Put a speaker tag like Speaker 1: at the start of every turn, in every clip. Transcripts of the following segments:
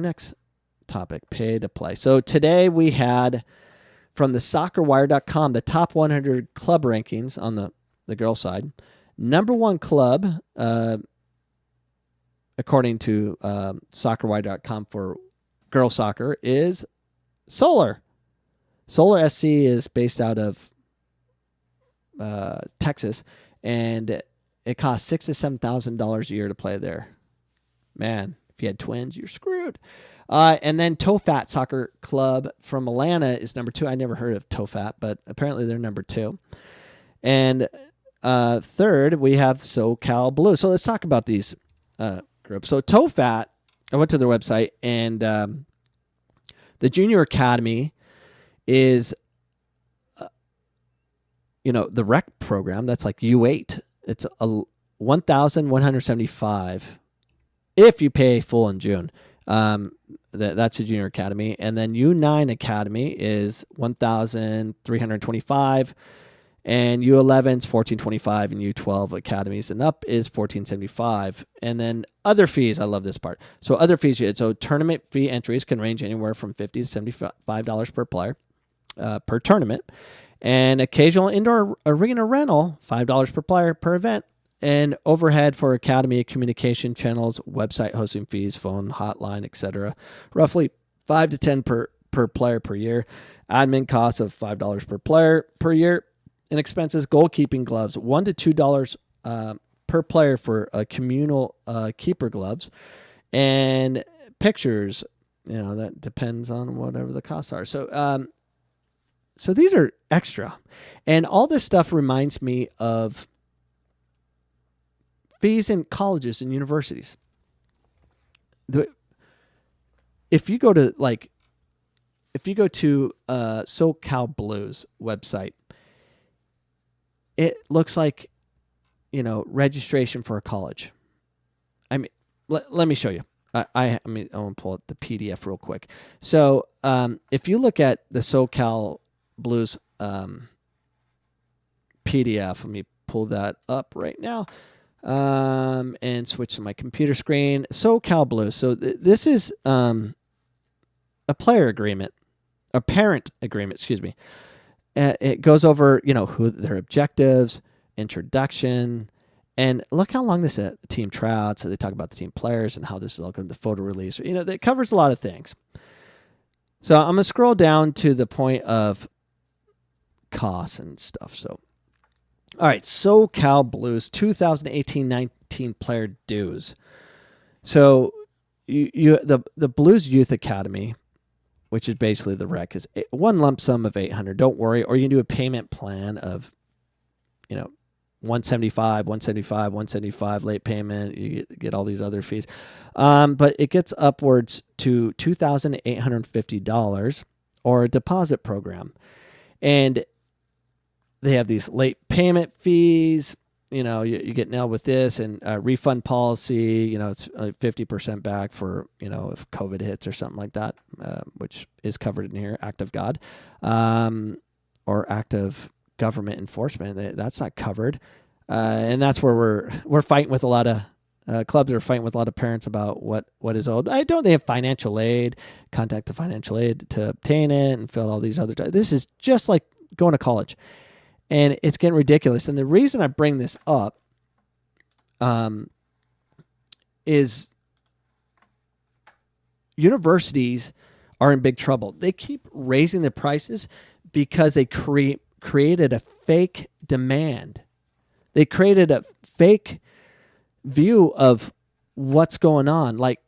Speaker 1: next topic, pay to play. So today we had from the soccerwire.com the top 100 club rankings on the girls' side. Number one club, according to soccerwire.com for girls soccer, is Solar. Solar SC is based out of Texas, and it costs $6,000 to $7,000 a year to play there. Man, if you had twins, you're screwed. And then Tofat Soccer Club from Atlanta is number 2. I never heard of Tofat, but apparently they're number 2. And third, we have SoCal Blue. So let's talk about these groups. So Tofat, I went to their website, and the Junior Academy is, the rec program. That's like U8. It's $1,175 if you pay full in June. That's a Junior Academy. And then U9 Academy is $1,325, and U11 is $1,425, and U12 Academies and up is $1,475. And then other fees, I love this part. So other fees, so tournament fee entries can range anywhere from $50 to $75 per player per tournament, and occasional indoor arena rental $5 per player per event. And overhead for academy communication channels, website hosting fees, phone, hotline, etc. Roughly 5 to 10 per player per year. Admin costs of $5 per player per year. And expenses, goalkeeping gloves, $1 to $2 per player for communal keeper gloves. And pictures, that depends on whatever the costs are. So these are extra. And all this stuff reminds me of fees in colleges and universities. If you go to SoCal Blues website, it looks like, registration for a college. I mean, let me show you. I want to pull up the PDF real quick. So if you look at the SoCal Blues PDF, let me pull that up right now. And switch to my computer screen. SoCal Blue. So this is a player agreement, a parent agreement, excuse me. It goes over, who their objectives, introduction, and look how long this is. Team tryouts. So they talk about the team players and how this is all going to the photo release. That covers a lot of things. So I'm gonna scroll down to the point of costs and stuff. So. All right, SoCal Blues 2018-19 player dues. So the Blues Youth Academy, which is basically the rec, is one lump sum of $800. Don't worry, or you can do a payment plan of, $175 late payment. You get all these other fees, but it gets upwards to $2,850 or a deposit program, and they have these late payment fees. You get nailed with this, and refund policy. It's 50% back for, if COVID hits or something like that, which is covered in here. Act of God, or act of government enforcement. That's not covered, and that's where we're fighting with a lot of clubs are fighting with a lot of parents about what is owed. They have financial aid. Contact the financial aid to obtain it and fill all these other. This is just like going to college. And it's getting ridiculous. And the reason I bring this up is universities are in big trouble. They keep raising their prices because they created a fake demand. They created a fake view of what's going on. Like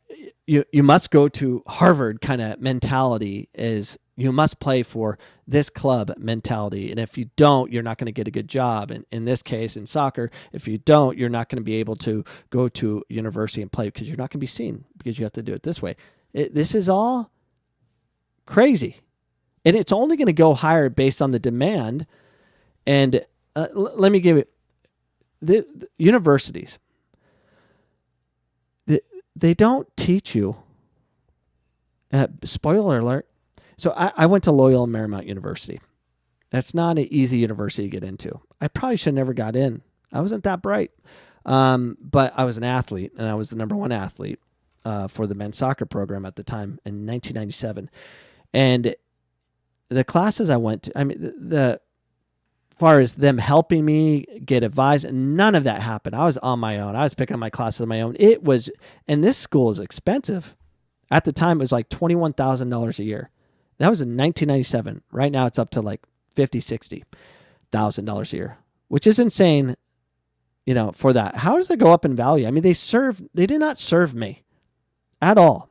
Speaker 1: you must go to Harvard kind of mentality is you must play for this club mentality. And if you don't, you're not going to get a good job. And in this case, in soccer, if you don't, you're not going to be able to go to university and play because you're not going to be seen because you have to do it this way. This is all crazy. And it's only going to go higher based on the demand. And let me give it, the universities, they don't teach you, spoiler alert. So I went to Loyola Marymount University. That's not an easy university to get into. I probably should have never got in. I wasn't that bright. But I was an athlete, and I was the number one athlete. for the men's soccer program at the time in 1997. And the classes I went to, I mean, the far as them helping me get advice, none of that happened. I was on my own. I was picking up my classes on my own. And this school is expensive. At the time, it was like $21,000 a year. That was in 1997. Right now, it's up to like $50,000, $60,000 a year, which is insane, for that. How does it go up in value? I mean, they did not serve me at all.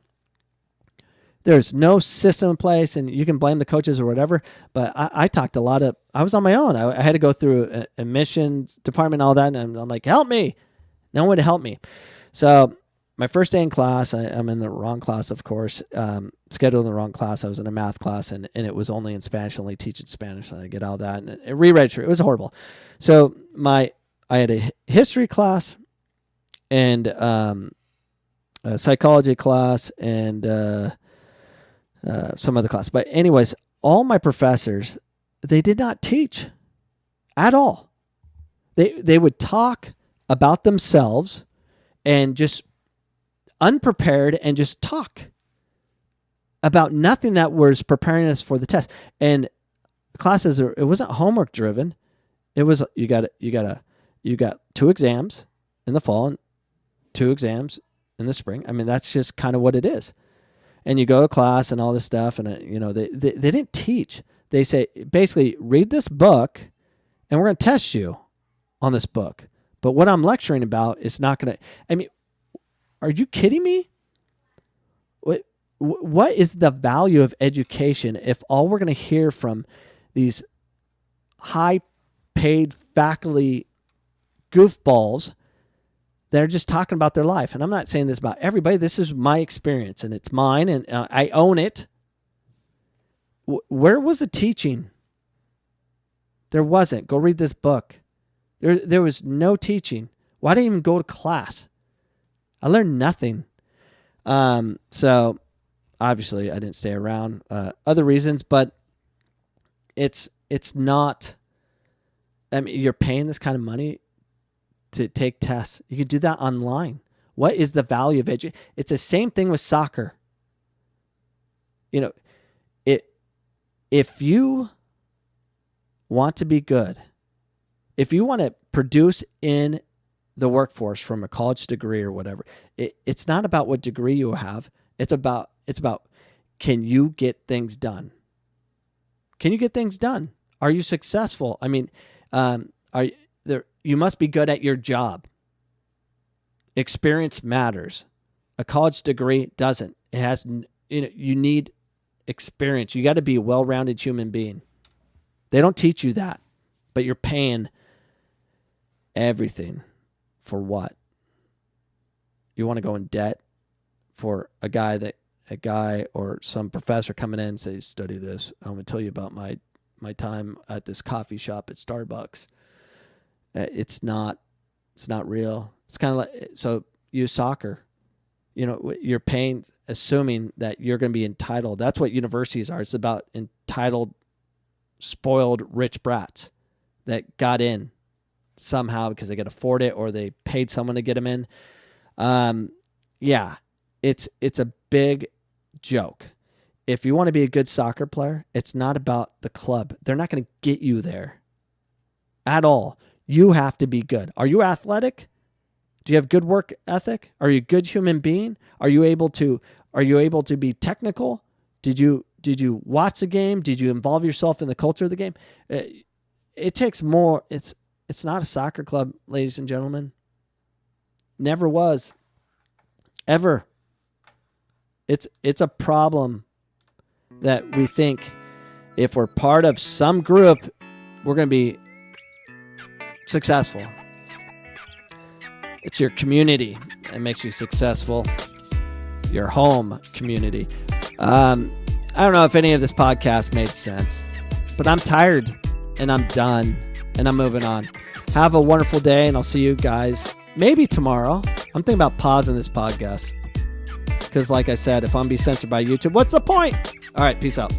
Speaker 1: There's no system in place, and you can blame the coaches or whatever, but I talked I was on my own. I had to go through admissions department, all that, and I'm like, help me. No one would help me. So my first day in class, I'm in the wrong class, of course, scheduled in the wrong class. I was in a math class, and it was only in Spanish, only teaching Spanish, and I get all that, and it re-registered. It was horrible. So I had a history class and a psychology class and some other class. But anyways, all my professors, they did not teach at all. They would talk about themselves and just unprepared and just talk about nothing that was preparing us for the test. And classes, it wasn't homework driven. It was, you got 2 exams in the fall and 2 exams in the spring. I mean, that's just kind of what it is. And you go to class and all this stuff, and they didn't teach. They say, basically, read this book, and we're going to test you on this book. But what I'm lecturing about is not going to. I mean, are you kidding me? What is the value of education if all we're going to hear from these high-paid faculty goofballs? They're just talking about their life. And I'm not saying this about everybody. This is my experience, and it's mine, and I own it. Where was the teaching? There wasn't. Go read this book. There was no teaching. Why did I even go to class? I learned nothing. So, obviously, I didn't stay around. Other reasons, but it's not... I mean, you're paying this kind of money to take tests. You could do that online. What is the value of education? It's the same thing with soccer. If you want to be good, if you want to produce in the workforce from a college degree or whatever, it's not about what degree you have. It's about can you get things done? Can you get things done? Are you successful? I mean, you must be good at your job. Experience matters. A college degree doesn't. It has, you need experience. You got to be a well-rounded human being. They don't teach you that, but you're paying everything for what? You want to go in debt for a guy or some professor coming in and say, study this. I'm going to tell you about my time at this coffee shop at Starbucks. It's not real. It's kind of like, so use soccer. You're paying, assuming that you're going to be entitled. That's what universities are. It's about entitled, spoiled, rich brats that got in somehow because they could afford it or they paid someone to get them in. It's a big joke. If you want to be a good soccer player, it's not about the club. They're not going to get you there at all. You have to be good. Are you athletic? Do you have good work ethic? Are you a good human being? Are you able to be technical? Did you watch the game? Did you involve yourself in the culture of the game? It takes more. It's not a soccer club, ladies and gentlemen. Never was. Ever. It's a problem that we think if we're part of some group, we're going to be successful. It's your community that makes you successful. Your home community. I don't know if any of this podcast made sense, but I'm tired and I'm done and I'm moving on. Have a wonderful day, and I'll see you guys maybe tomorrow. I'm thinking about pausing this podcast because, like I said, if I'm being censored by YouTube, what's the point? All right, peace out.